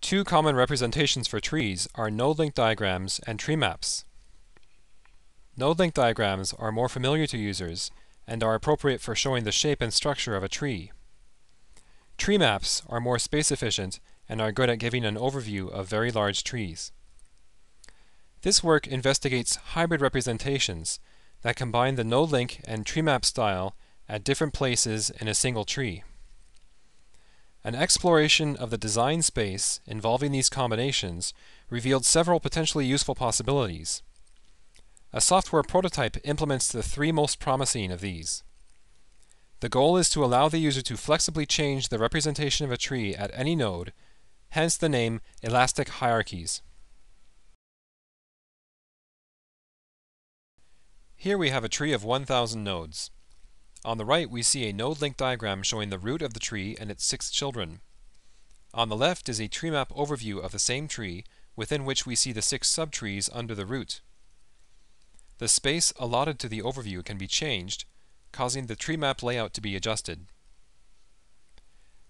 Two common representations for trees are node-link diagrams and tree maps. Node-link diagrams are more familiar to users and are appropriate for showing the shape and structure of a tree. Tree maps are more space-efficient and are good at giving an overview of very large trees. This work investigates hybrid representations that combine the node-link and tree map style at different places in a single tree. An exploration of the design space involving these combinations revealed several potentially useful possibilities. A software prototype implements the three most promising of these. The goal is to allow the user to flexibly change the representation of a tree at any node, hence the name ElasticHierarchies. Here we have a tree of 1,000 nodes. On the right, we see a node-link diagram showing the root of the tree and its 6 children. On the left is a tree map overview of the same tree, within which we see the 6 subtrees under the root. The space allotted to the overview can be changed, causing the tree map layout to be adjusted.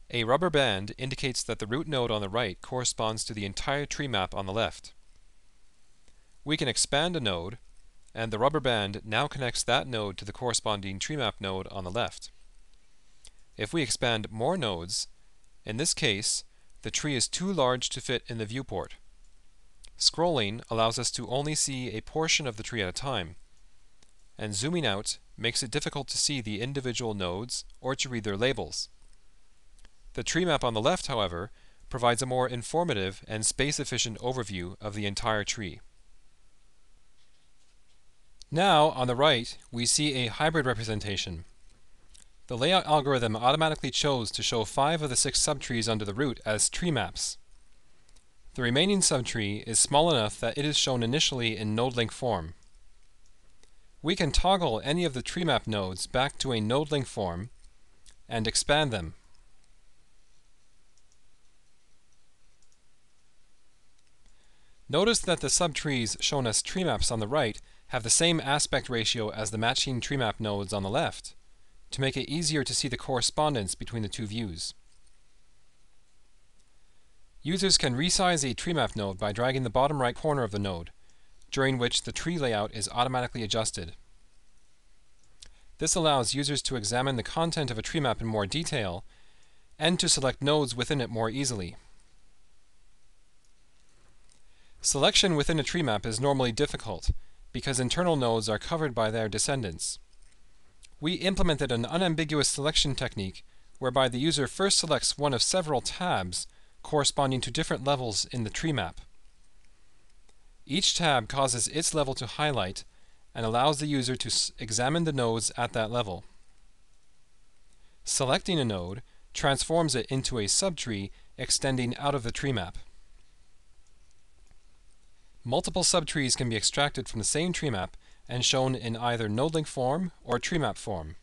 A rubber band indicates that the root node on the right corresponds to the entire tree map on the left. We can expand a node, and the rubber band now connects that node to the corresponding tree map node on the left. If we expand more nodes, in this case, the tree is too large to fit in the viewport. Scrolling allows us to only see a portion of the tree at a time, and zooming out makes it difficult to see the individual nodes or to read their labels. The tree map on the left, however, provides a more informative and space-efficient overview of the entire tree. Now, on the right, we see a hybrid representation. The layout algorithm automatically chose to show 5 of the 6 subtrees under the root as tree maps. The remaining subtree is small enough that it is shown initially in node-link form. We can toggle any of the tree map nodes back to a node-link form and expand them. Notice that the subtrees shown as tree maps on the right have the same aspect ratio as the matching tree map nodes on the left, to make it easier to see the correspondence between the two views. Users can resize a tree map node by dragging the bottom right corner of the node, during which the tree layout is automatically adjusted. This allows users to examine the content of a tree map in more detail and to select nodes within it more easily. Selection within a tree map is normally difficult, because internal nodes are covered by their descendants. We implemented an unambiguous selection technique whereby the user first selects one of several tabs corresponding to different levels in the tree map. Each tab causes its level to highlight and allows the user to examine the nodes at that level. Selecting a node transforms it into a subtree extending out of the tree map. Multiple subtrees can be extracted from the same tree map and shown in either node-link form or tree map form.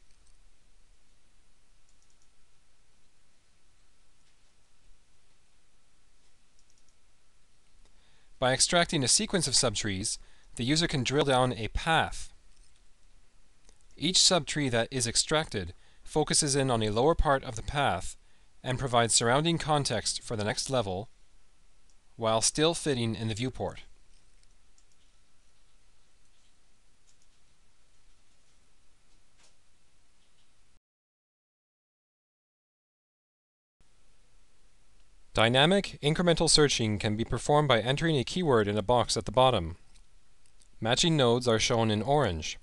By extracting a sequence of subtrees, the user can drill down a path. Each subtree that is extracted focuses in on a lower part of the path and provides surrounding context for the next level, while still fitting in the viewport. Dynamic incremental searching can be performed by entering a keyword in a box at the bottom. Matching nodes are shown in orange.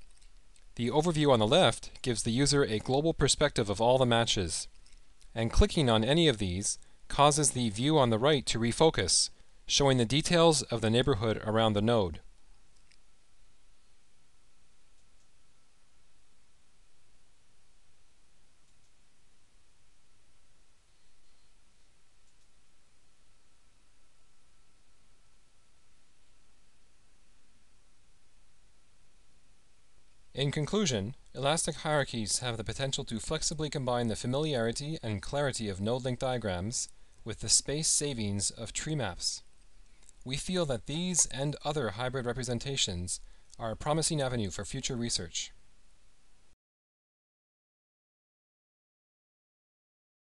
The overview on the left gives the user a global perspective of all the matches, and clicking on any of these causes the view on the right to refocus, showing the details of the neighborhood around the node. In conclusion, elastic hierarchies have the potential to flexibly combine the familiarity and clarity of node-link diagrams with the space savings of tree maps. We feel that these and other hybrid representations are a promising avenue for future research.